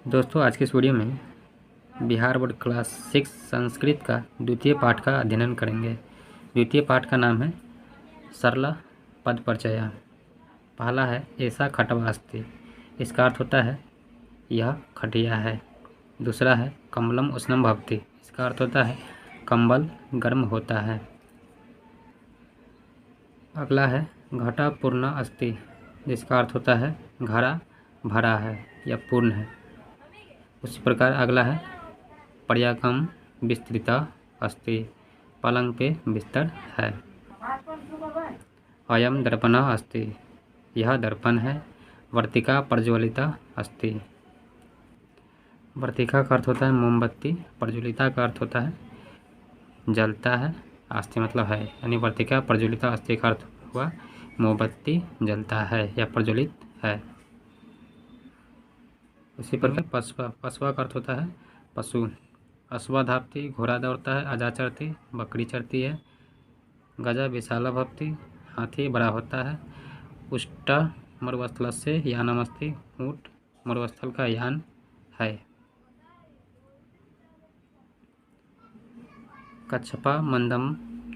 दोस्तों, आज के इस वीडियो में बिहार बोर्ड क्लास 6 संस्कृत का द्वितीय पाठ का अध्ययन करेंगे। द्वितीय पाठ का नाम है सरला पद परिचय। पहला है ऐसा खटवा अस्ति, इसका अर्थ होता है यह खटिया है। दूसरा है कम्बलम उष्णम भवति, इसका अर्थ होता है कंबल गर्म होता है। अगला है घटा पूर्ण अस्ति, जिसका अर्थ होता है घड़ा भरा है या पूर्ण है। उसी प्रकार अगला है पर्याकम विस्तृता अस्ति, पलंग पे बिस्तर है। अयम दर्पण अस्ति, यह दर्पण है। वर्तिका प्रज्वलिता अस्ति, वर्तिका का अर्थ होता है मोमबत्ती, प्रज्वलिता का अर्थ होता है जलता है, अस्ति मतलब है, यानी वर्तिका प्रज्वलिता अस्ति का अर्थ हुआ मोमबत्ती जलता है या प्रज्वलित है। उसी प्रकार पशुआ, पशुआ का अर्थ होता है पशु। अश्वधावती, घोड़ा दौड़ता है। अजा चरती, बकरी चरती है। गजा विशाला भवती, हाथी बड़ा होता है। उष्टा मरुस्थल से यानमस्ति, ऊँट मरुस्थल का यान है। कच्छपा मंदम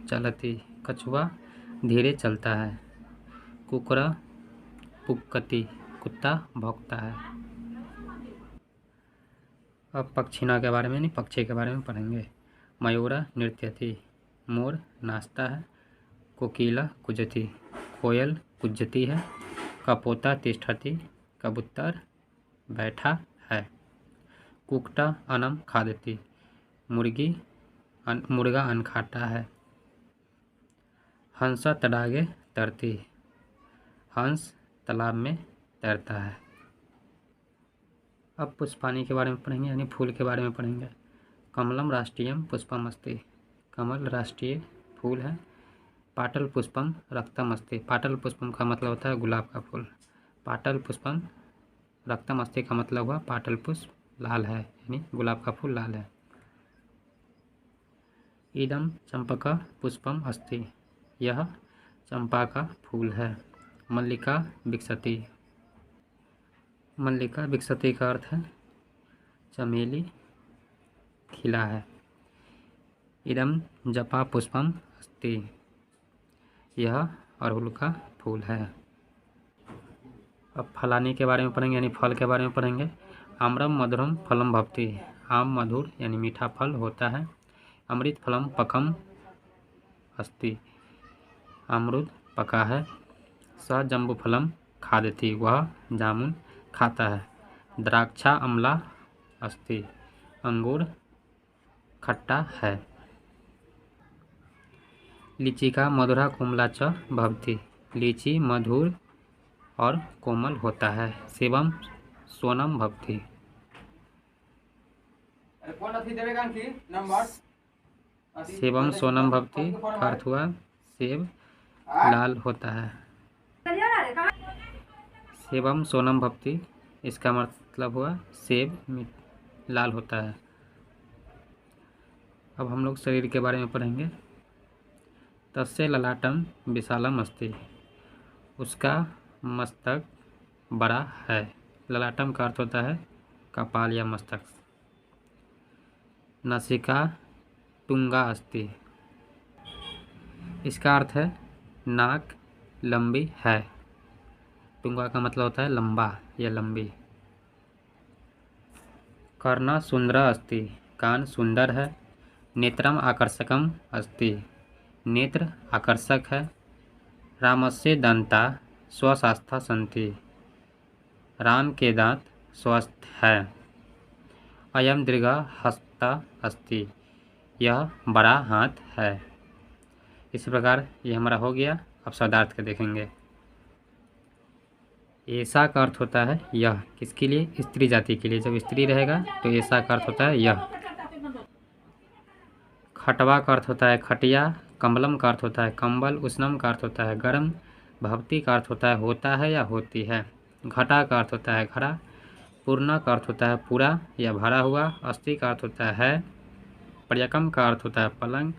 चलती, कछुआ धीरे चलता है। कुकरा पुक्कति, कुत्ता भौंकता है। अब पक्षिणा के बारे में नहीं, पक्षी के बारे में पढ़ेंगे। मयूरा नृत्यति, मोर नाचता है। कोकिला कुजति, कोयल कुजती है। कपोता तिष्ठति, कबूतर बैठा है। कुक्टा अनम खादति, मुर्गा अन्न खाता है। हंसा तडागे तैरती, हंस तालाब में तैरता है। अब पुष्पाणि के बारे में पढ़ेंगे, यानी फूल के बारे में पढ़ेंगे। कमलम राष्ट्रीयम पुष्पम अस्ति, कमल राष्ट्रीय फूल है। पाटल पुष्पम रक्तम अस्ति, पाटल पुष्पम का मतलब होता है गुलाब का फूल। पाटल पुष्पम रक्तम अस्ति का मतलब हुआ पाटल पुष्प लाल है, यानी गुलाब का फूल लाल है। इदम चंपका पुष्पम अस्ति, यह चंपा का फूल है। मल्लिका विकसति, मल्लिका विकसति का अर्थ है चमेली खिला है। इदम जपा पुष्पम अस्ति, यह अड़हुल का फूल है। अब फलानी के बारे में पढ़ेंगे, यानी फल के बारे में पढ़ेंगे। आम्रम मधुरम फलम भवति, आम मधुर यानी मीठा फल होता है। अमृत फलम पकम अस्ति, अमरूद पका है। स जम्बू फलम खादति, वह जामुन खाता है। द्राक्षा अम्ला अस्ति, अंगूर खट्टा है। लीची का मधुरा कोमला च भवति, लीची मधुर और कोमल होता है। सेवम सोनम भवति, सेवम सोनम भवति का अर्थ हुआ सेब लाल होता है। सेवम सोनम भवति, इसका मतलब हुआ सेब लाल होता है। अब हम लोग शरीर के बारे में पढ़ेंगे। तस्य ललाटम विशालम अस्ति, उसका मस्तक बड़ा है। ललाटम का अर्थ होता है कपाल या मस्तक। नासिका तुंगा अस्ति, इसका अर्थ है नाक लंबी है। तुंगा का मतलब होता है लंबा या लंबी। कर्णा सुंदर अस्ति, कान सुंदर है। नेत्रम आकर्षकम अस्ति, नेत्र आकर्षक है। रामस्य दंता स्वस्था सन्ति, राम के दांत स्वस्थ है। अयम दीर्घ हस्ता अस्ति, यह बड़ा हाथ है। इस प्रकार ये हमारा हो गया। अब शब्दार्थ के देखेंगे। ऐसा का अर्थ होता है यह, किसके लिए? स्त्री जाति के लिए। जब स्त्री रहेगा तो ऐसा का अर्थ होता है यह। खटवा का अर्थ होता है खटिया। कम्बलम का अर्थ होता है कंबल। उष्णम का अर्थ होता है गर्म। भवती का अर्थ होता है या होती है। घटा का अर्थ होता है घड़ा। पूर्ण का अर्थ होता है पूरा या भरा हुआ। अस्ति का अर्थ होता है। पर्यकम का अर्थ होता है पलंग।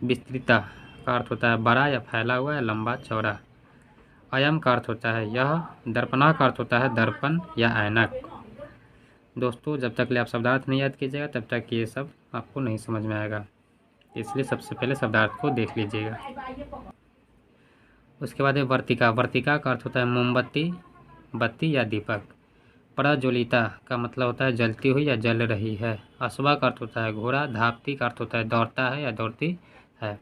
विस्तृता का अर्थ होता है बड़ा या फैला हुआ या लंबा चौड़ा। अयम का अर्थ होता है यह। दर्पणा का अर्थ होता है दर्पण या ऐनक। दोस्तों जब तक ले आप शब्दार्थ नहीं याद कीजिएगा तब तक ये सब आपको नहीं समझ में आएगा, इसलिए सबसे पहले शब्दार्थ को देख लीजिएगा। उसके बाद है वर्तिका। वर्तिका का अर्थ होता है मोमबत्ती, बत्ती या दीपक। प्रज्वलिता का मतलब होता है जलती हुई या जल रही है। अश्वा का अर्थ होता है घोड़ा। धावती का अर्थ होता है दौड़ता है या दौड़ती है।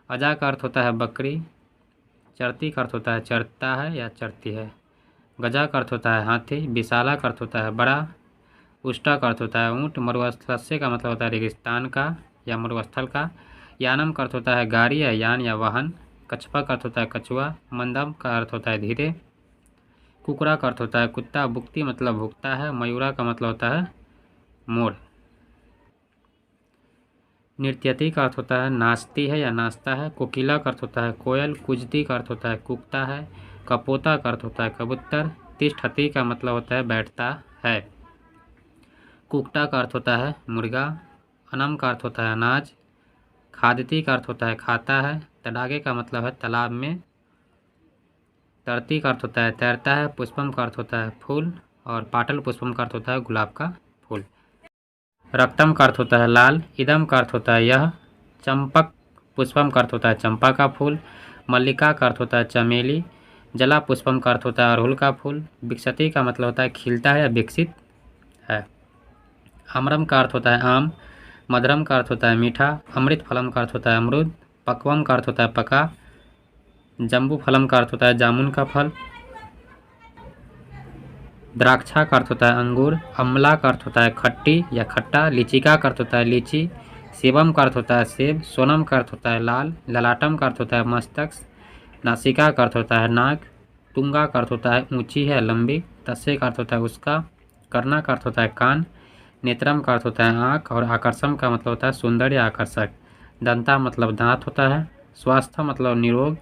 अजा का अर्थ होता है बकरी। चरती का अर्थ होता है चरता है या चरती है। गजा का अर्थ होता है हाथी। विशाला का अर्थ होता है बड़ा। उष्टा का अर्थ होता है ऊँट। मरुस्थलस्य का मतलब होता है रेगिस्तान का या मरुस्थल का। यानम का अर्थ होता है गाड़ी या यान या वाहन। कछपा का अर्थ होता है कछुआ। मंदम का अर्थ होता है धीरे। कुकरा का अर्थ होता है कुत्ता। बुक्ति मतलब भुगता है। मयूरा का मतलब होता है मोर। नृत्यति का अर्थ होता है नाचती है या नाचता है। कोकिला का अर्थ होता है कोयल। कुजती का अर्थ होता है कूकता है। कपोता का अर्थ होता है कबूतर। तिष्ठति का मतलब होता है बैठता है। कुकटा का अर्थ होता है मुर्गा। अनम का अर्थ होता है अनाज। खादती का अर्थ होता है खाता है। तडागे का मतलब है तालाब में। तरती का अर्थ होता है तैरता है। पुष्पम का अर्थ होता है फूल। और पाटल पुष्पम का अर्थ होता है गुलाब का फूल। रक्तम का अर्थ होता है लाल। इदम का अर्थ होता है यह। चंपक पुष्पम का अर्थ होता है चंपा का फूल। मल्लिका का अर्थ होता है चमेली। जला पुष्पम का अर्थ होता है अड़हुल का फूल। विकसती का मतलब होता है खिलता है या विकसित है। आम्रम का अर्थ होता है आम। मधुरम का अर्थ होता है मीठा। अमृत फलम का अर्थ होता है अमरूद। पक्वम का अर्थ होता है पका। जम्बू फलम का अर्थ होता है जामुन का फल। द्राक्षा का अर्थ होता है अंगूर। अम्ला का अर्थ होता है खट्टी या खट्टा। लीचिका का अर्थ होता है लीची। सेवम का अर्थ होता है सेब। सोनम का अर्थ होता है लाल। ललाटम का अर्थ होता है मस्तक। नासिका का अर्थ होता है नाक। तुंगा का अर्थ होता है ऊंची है लंबी। तस्य का अर्थ होता है उसका। कर्णा का अर्थ होता है कान। नेत्रम का अर्थ होता है आँख। और आकर्षम का मतलब होता है सुंदर या आकर्षक। दंता मतलब दांत होता है। स्वास्थ्य मतलब निरोग।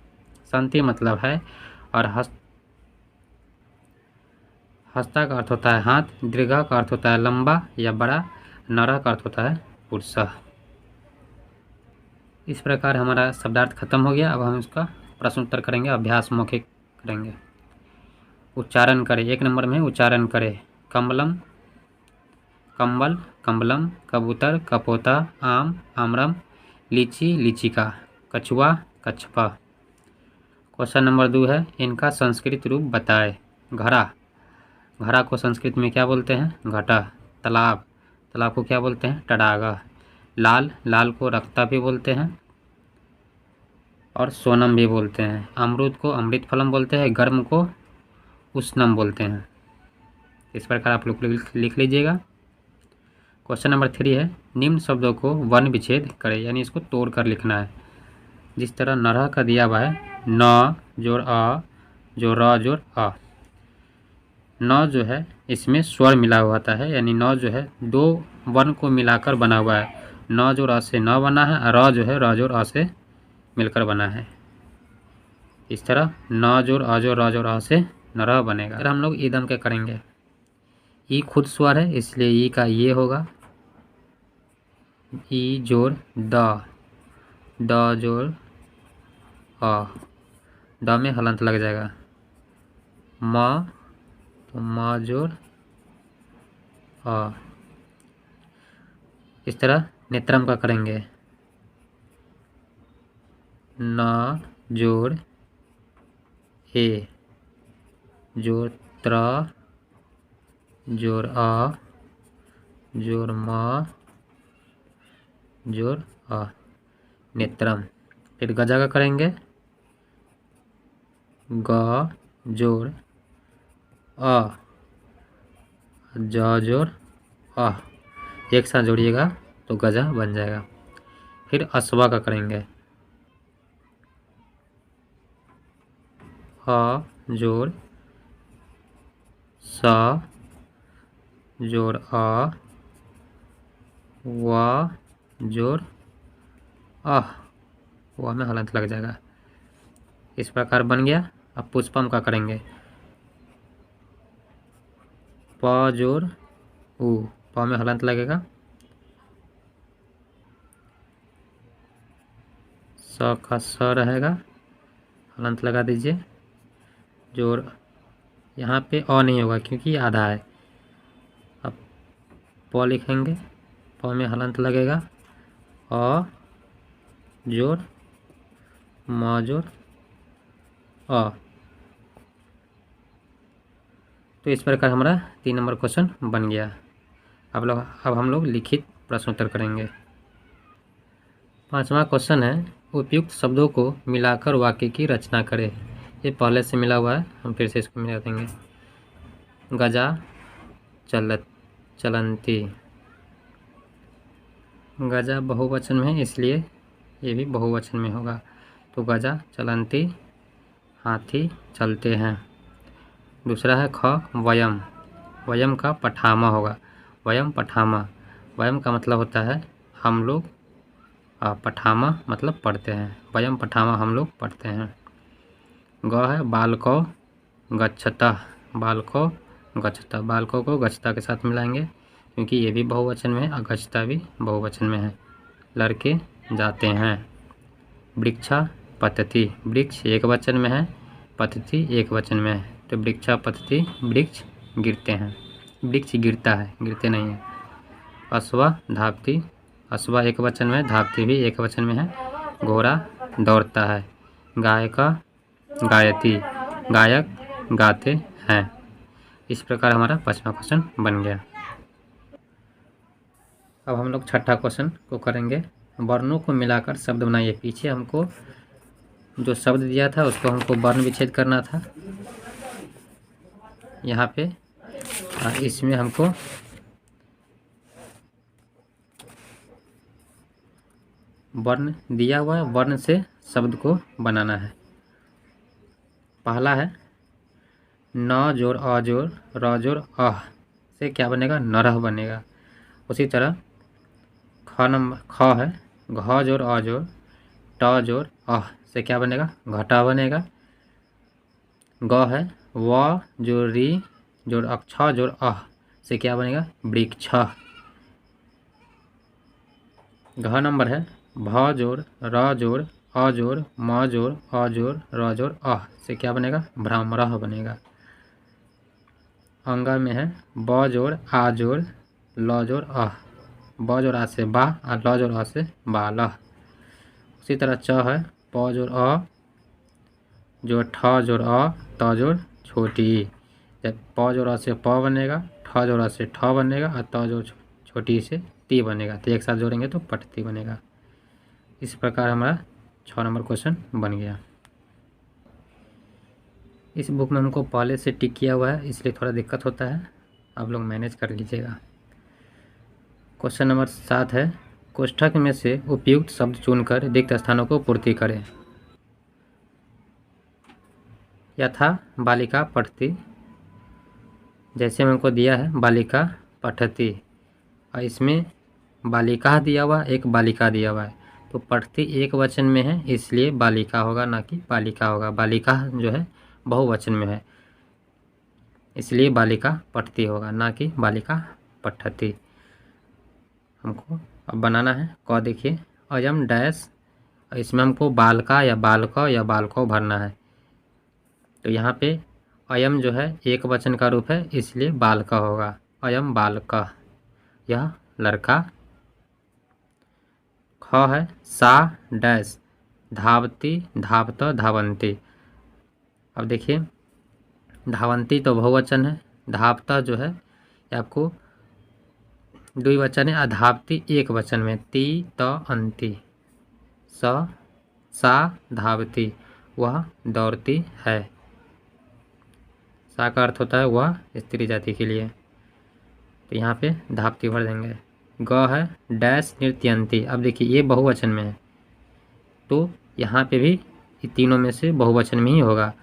संति मतलब है। और हस्ता का अर्थ होता है हाथ। दीर्घा का अर्थ होता है लंबा या बड़ा। नरा का अर्थ होता है पुरुष। इस प्रकार हमारा शब्दार्थ खत्म हो गया। अब हम इसका प्रश्न उत्तर करेंगे, अभ्यास मौखिक करेंगे। उच्चारण करें। 1 नंबर में उच्चारण करें। कमलम कंबल कंबलम। कबूतर कपोता। आम आमरम। लीची लीचिका। कछुआ कछपा। क्वेश्चन नंबर 2 है इनका संस्कृत रूप बताएं। घड़ा घड़ा को संस्कृत में क्या बोलते हैं घटा। तालाब तालाब को क्या बोलते हैं तड़ागा। लाल लाल को रक्ता भी बोलते हैं और सोनम भी बोलते हैं। अमरूद को अमृत फलम बोलते हैं। गर्म को उष्णम बोलते हैं। इस प्रकार आप लोग लिख लीजिएगा। क्वेश्चन नंबर 3 है निम्न शब्दों को वर्ण विच्छेद करें, यानी इसको तोड़ कर लिखना है। जिस तरह नरह का दिया हुआ है न जोड़ अ जो र जोड़ अ। न जो है इसमें स्वर मिला हुआ होता है, यानी न जो है 2 वर्ण को मिलाकर बना हुआ है। न जो र से न बना है और र जो है र जोड़ अ से मिलकर बना है। इस तरह न जोड़ अ जोड़ र जोड़ अ से नरह बनेगा। अगर हम लोग ईदम के करेंगे, ई खुद स्वर है इसलिए ई का ये होगा। ई जोड़ द जोड़ अ। द में हलंत लग जाएगा। म तो म जोड़ अ। इस तरह नेत्रम का करेंगे। न जोड़ ए जोड़ त्र जोड़ अ जोड़ म जोड़ अ नेत्रम। फिर गजा का करेंगे। ग जोड़ अ ज जोड़ अ। एक साथ जोड़िएगा तो गजा बन जाएगा। फिर अश्वा का करेंगे। अ जोड़ स जोड़ अ व जोड़ अह। व में हलंत लग जाएगा। इस प्रकार बन गया। अब पुष्पम का करेंगे। प जोड़ उ प में हलंत लगेगा। स का स रहेगा, हलंत लगा दीजिए। जोड़ यहाँ पे अ नहीं होगा क्योंकि आधा है। अब प लिखेंगे, प में हलंत लगेगा, अ जोड़ म जोड़ अ। तो इस प्रकार हमारा 3 नंबर क्वेश्चन बन गया। अब हम लोग लिखित प्रश्नोत्तर करेंगे। 5वां क्वेश्चन है, उपयुक्त शब्दों को मिलाकर वाक्य की रचना करें। ये पहले से मिला हुआ है, हम फिर से इसको मिला देंगे। गजा चलंती, गजा बहुवचन में है इसलिए ये भी बहुवचन में होगा। तो गजा चलंती, हाथी चलते हैं। दूसरा है ख वयम, वयम का पठामा होगा, वयम पठामा। वयम का मतलब होता है हम लोग, पठामा मतलब पढ़ते हैं, वयम पठामा हम लोग पढ़ते हैं। ग है बालको गच्छता, बालको गच्छता, बालकों को गच्छता के साथ मिलाएंगे क्योंकि ये भी बहुवचन में है और गच्छता भी बहुवचन में है। लड़के जाते हैं। वृक्षा पतति, वृक्ष एक वचन में है, पतति एक वचन में है। तो वृक्षा पतति, वृक्ष गिरते हैं, वृक्ष गिरता है, गिरते नहीं है। अश्वा धावती, अश्वा एक वचन में, धावती भी एक वचन में है। घोड़ा दौड़ता है। गायका गायती, गायक गाते हैं। इस प्रकार हमारा 5वां क्वेश्चन बन गया। अब हम लोग 6ठा क्वेश्चन को करेंगे। वर्णों को मिलाकर शब्द बनाइए। पीछे हमको जो शब्द दिया था उसको हमको वर्ण विच्छेद करना था। यहाँ पे इसमें हमको वर्ण दिया हुआ है, वर्ण से शब्द को बनाना है। पहला है न जोड़ अ जोड़ र जोड़ अह से क्या बनेगा, नरह बनेगा। उसी तरह ख है घ जोड़ अ जोड़ ट जोड़ अह से क्या बनेगा, घटा बनेगा। ग है व जोड़ री जोड़ अक्ष जोड़ अह से क्या बनेगा, वृक्ष। घ नंबर है भ जोड़ र जोड़ अ जोड़ म जोड़ अ जोड़ र जोड़ अह से क्या बनेगा, भ्रामरह बनेगा। अंगा में है ब जोड़ आ जोड़ ल जोड़ अह, ब जोड़ आ से बा और ल जोड़ अ से बालह। उसी तरह च है प जोड़ अ जोड़ ठ जोड़ अ त जोड़ छोटी। जब प जोड़ अ से प बनेगा, ठ जोड़ अ से ठ बनेगा और त जोड़ छोटी से ती बनेगा। तो एक साथ जोड़ेंगे तो पटती बनेगा। इस प्रकार हमारा 6 नंबर क्वेश्चन बन गया। इस बुक में हमको पहले से टिक किया हुआ है इसलिए थोड़ा दिक्कत होता है, आप लोग मैनेज कर लीजिएगा। क्वेश्चन नंबर 7 है, कोष्ठक में से उपयुक्त शब्द चुनकर रिक्त स्थानों को पूर्ति करें। यथा बालिका पठती, जैसे हमको दिया है बालिका पठती और इसमें बालिका दिया हुआ, एक बालिका दिया हुआ है। तो पठती एक वचन में है इसलिए बालिका होगा ना कि बालिका होगा। बालिका जो है बहुवचन में है इसलिए बालिका पठती होगा ना कि बालिका पठती। हमको अब बनाना है क। देखिए अयम डैश, इसमें हमको बालका या बालक या बालको भरना है। तो यहाँ पे अयम जो है एक वचन का रूप है इसलिए बालका होगा, अयम बालका, यह लड़का। ख है सा डैश धावती धावत धावंती। अब देखिए धावंती तो बहुवचन है, धावता जो है आपको द्विवचन है, धावती एक वचन में, ती त अंती। सा धावती, वह दौड़ती है। सा का अर्थ होता है वह स्त्री जाति के लिए, तो यहाँ पे धावती भर देंगे। ग है डैश नृत्यंती। अब देखिए ये बहुवचन में है तो यहाँ पे भी तीनों में से बहुवचन में ही होगा।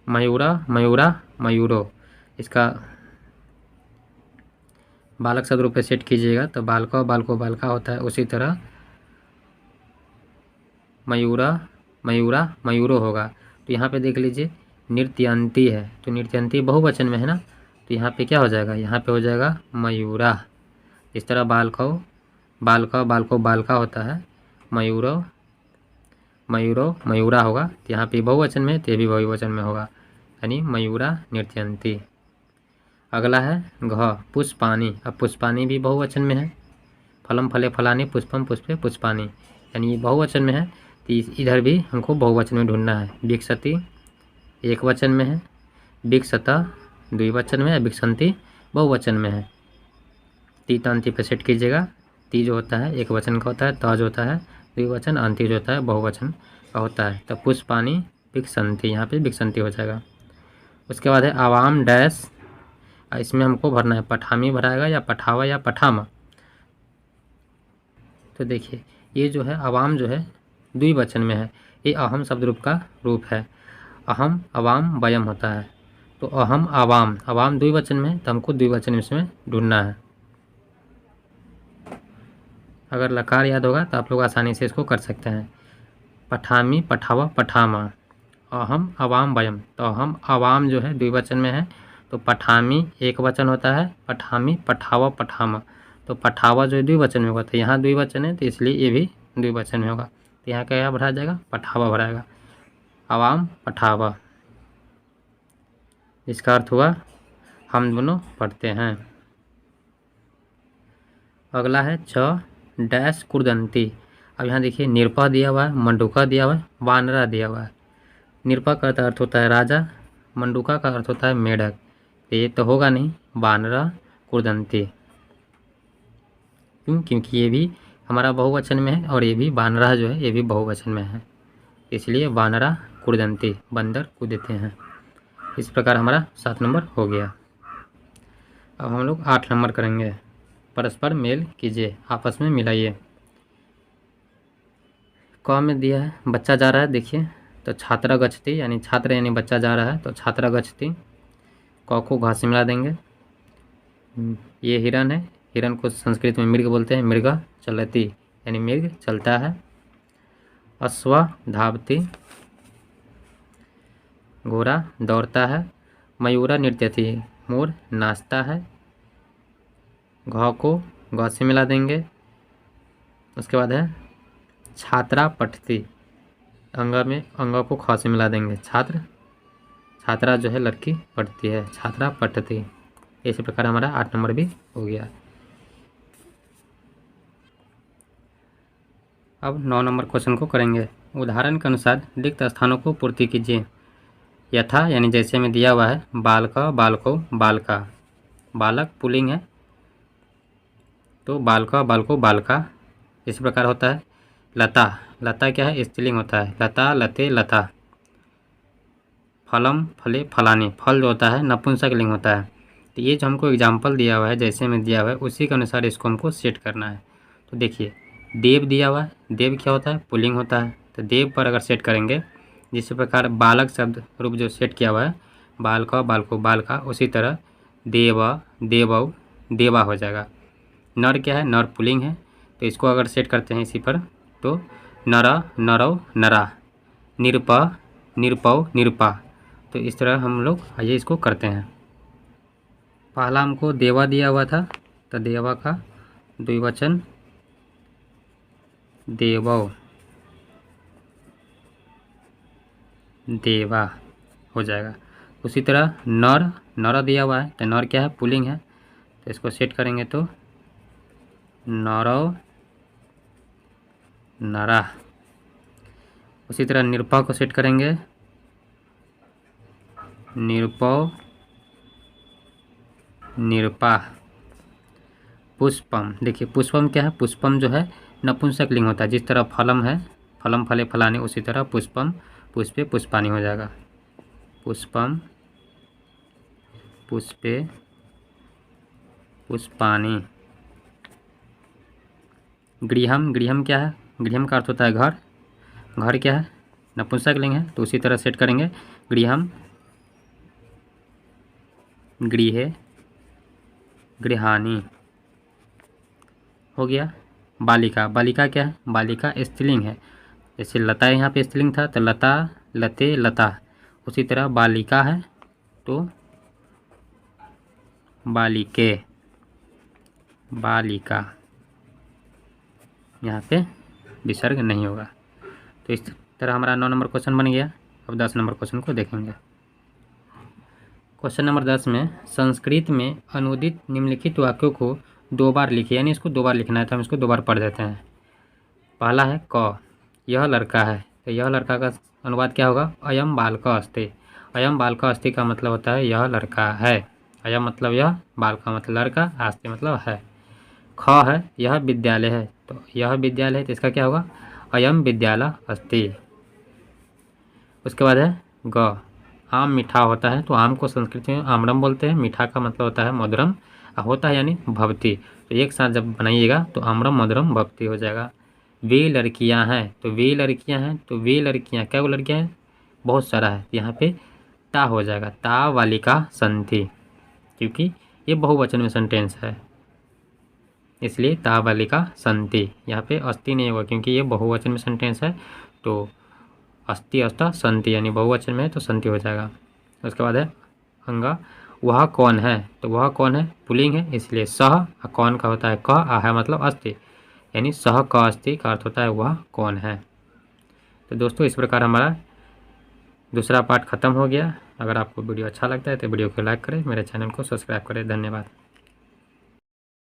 मयूरा मयूरा मयूरो, इसका बालक शब्द रूप में सेट कीजिएगा तो बालका बालको बालका होता है। उसी तरह मयूरा मयूरा मयूरो होगा। तो यहाँ पे देख लीजिए नृत्यंती है तो नृत्यंती बहुवचन में है ना, तो यहाँ पे क्या हो जाएगा, यहाँ पे हो जाएगा मयूरा। इस तरह बालको बालका बालको बालका होता है, मयूरो मयूरो मयूरा होगा। तो यहाँ पे बहुवचन में, तो ये भी बहुवचन में होगा, यानी मयूरा नृत्यंती। अगला है घ पुष्पानि। अब पुष्पानि भी बहुवचन में है। फलम फले फलानि पुष्पम पुष्पे पुष्पानि, यानी ये बहुवचन में है, तो इधर भी हमको बहुवचन में ढूंढना है। विकसति एक वचन में है, विकसता द्विवचन में है, विकसंती बहुवचन में है। ती तांति पे सेट कीजिएगा। ती जो होता है एक वचन का होता है, ता जो होता है द्विवचन, अंति जो होता है बहुवचन का होता है। तो पुष्पानि विकसंती, यहाँ पे विकसंती हो जाएगा। उसके बाद है आवाम डैश, इसमें हमको भरना है पठामी भराएगा या पठावा या पठामा। तो देखिए ये जो है अवाम जो है द्विवचन में है, ये अहम शब्द रूप का रूप है। अहम अवाम वयम होता है, तो अहम अवाम, अवाम द्विवचन में, तो हमको द्विवचन इसमें ढूंढना है। अगर लकार याद होगा तो आप लोग आसानी से इसको कर सकते हैं। पठामी पठावा पठामा, अहम अवाम वयम, तो अहम अवाम जो है द्विवचन में है, तो पठामी एक वचन होता है, पठामी पठावा पठामा, तो पठावा जो द्विवचन में होगा, तो यहाँ द्विवचन है तो इसलिए ये भी द्विवचन में होगा। तो यहाँ क्या भरा जाएगा, पठावा भराएगा। अवाम पठावा, इसका अर्थ हुआ हम दोनों पढ़ते हैं। अगला है छ डैश कुर्दंती। अब यहाँ देखिए निरपा दिया हुआ है, मंडूका दिया हुआ है, वानरा दिया हुआ है। निरपा का अर्थ होता है राजा, मंडूका का अर्थ होता है मेढक, ये तो होगा नहीं वानरा कुर्दंती। क्यों? क्योंकि ये भी हमारा बहुवचन में है और ये भी वानरा जो है ये भी बहुवचन में है, इसलिए वानरा कुर्दंती, बंदर कूदते हैं। इस प्रकार हमारा 7 नंबर हो गया। अब हम लोग 8 नंबर करेंगे। परस्पर मेल कीजिए, आपस में मिलाइए। क में दिया है बच्चा जा रहा है, देखिए तो छात्रा गच्छति, यानी छात्र यानी बच्चा जा रहा है, तो छात्रा गच्छति। क को घ से मिला देंगे। ये हिरन है, हिरन को संस्कृत में मृग बोलते हैं, मृगा चलती, यानी मृग चलता है। अश्व धावति, घोड़ा दौड़ता है। मयूरा नृत्यति, मोर नाचता है। घ को ग से मिला देंगे। उसके बाद है छात्रा पठती, अंग में अंग को ख से मिला देंगे। छात्र, छात्रा जो है लड़की पढ़ती है, छात्रा पठती। इसी प्रकार हमारा 8 नंबर भी हो गया। अब 9 नंबर क्वेश्चन को करेंगे। उदाहरण के अनुसार रिक्त स्थानों को पूर्ति कीजिए। यथा यानी जैसे में दिया हुआ है, बालका बालको बालका, बालक पुल्लिंग है तो बालका बालको बालका। इसी प्रकार होता है लता, लता क्या है स्त्रीलिंग होता है, लता लते लता। फलम फले फलाने, फल जो होता है नपुंसक लिंग होता है। तो ये जो हमको एग्जाम्पल दिया हुआ है जैसे में दिया हुआ है उसी के अनुसार इसको हमको सेट करना है। तो देखिए देव दिया हुआ है, देव क्या होता है पुल्लिंग होता है, तो देव पर अगर सेट करेंगे, जिस प्रकार बालक शब्द रूप जो सेट किया हुआ है बालका बालको बालका, उसी तरह देव देवौ देवा हो जाएगा। नर क्या है, नर पुल्लिंग है, तो इसको अगर सेट करते हैं इसी पर, तो नर नरौ नरा, निरप निरपौ निरपा। तो इस तरह हम लोग आइए इसको करते हैं। पहला हमको देवा दिया हुआ था, तो देवा का द्विवचन देवौ, देवा हो जाएगा। उसी तरह नर, नर दिया हुआ है, तो नर क्या है पुल्लिंग है, तो इसको सेट करेंगे तो नरौ नरा। उसी तरह निरपा को सेट करेंगे, निरपौ निरपा। पुष्पम, देखिए पुष्पम क्या है, पुष्पम जो है नपुंसक लिंग होता है, जिस तरह फलम है फलम फले फलाने, उसी तरह पुष्पम पुष्पे पुष्पानि हो जाएगा। पुष्पम पुष्पे पुष्पानि। गृहम, गृहम क्या है, गृहम का अर्थ होता है घर, घर क्या है नपुंसक लिंग है, तो उसी तरह सेट करेंगे गृहम गृहे गृहानि हो गया। बालिका, बालिका क्या है, बालिका स्त्रीलिंग है, जैसे लता यहाँ पे स्त्रीलिंग था तो लता लते लता, उसी तरह बालिका है तो बालिके बालिका, यहाँ पे विसर्ग नहीं होगा। तो इस तरह हमारा 9 नंबर क्वेश्चन बन गया। अब 10 नंबर क्वेश्चन को देखेंगे। क्वेश्चन नंबर 10 में संस्कृत में अनुदित निम्नलिखित वाक्यों को 2 बार लिखिए, यानी इसको 2 बार लिखना है, तो हम इसको 2 बार पढ़ देते हैं। पहला है क, यह लड़का है, तो यह लड़का का अनुवाद क्या होगा, अयम बालक अस्ति। अयम बालक अस्ति का मतलब होता है यह लड़का है। अयम मतलब यह, बालक मतलब लड़का, अस्ति मतलब है। ख है, यह विद्यालय है, तो यह विद्यालय है, तो इसका क्या होगा, अयम विद्यालय अस्ति। उसके बाद है ग, आम मीठा होता है, तो आम को संस्कृत में आम्रम बोलते हैं, मीठा का मतलब होता है मधुरम, होता है यानी भवती, तो एक साथ जब बनाइएगा तो आम्रम मधुरम भवती हो जाएगा। वे लड़कियां हैं, तो वे लड़कियां हैं, तो वे लड़कियां क्या, वो लड़कियां हैं, बहुत सारा है, यहाँ पे ता हो जाएगा, ता बालिका संति, क्योंकि ये बहुवचन में सेंटेंस है, इसलिए ता बालिका संति। यहाँ पे अस्ति नहीं होगा क्योंकि ये बहुवचन में सेंटेंस है, तो अस्ति अस्ता संति, यानी बहुवचन में है तो संति हो जाएगा। उसके बाद है अंगा, वह कौन है, तो वह कौन है पुल्लिंग है, इसलिए सह, कौन का होता है क, आ है मतलब अस्ति, यानी सह क अस्ति का अर्थ होता है वह कौन है। तो दोस्तों इस प्रकार हमारा दूसरा पार्ट खत्म हो गया। अगर आपको वीडियो अच्छा लगता है तो वीडियो को लाइक करें, मेरे चैनल को सब्सक्राइब करें। धन्यवाद।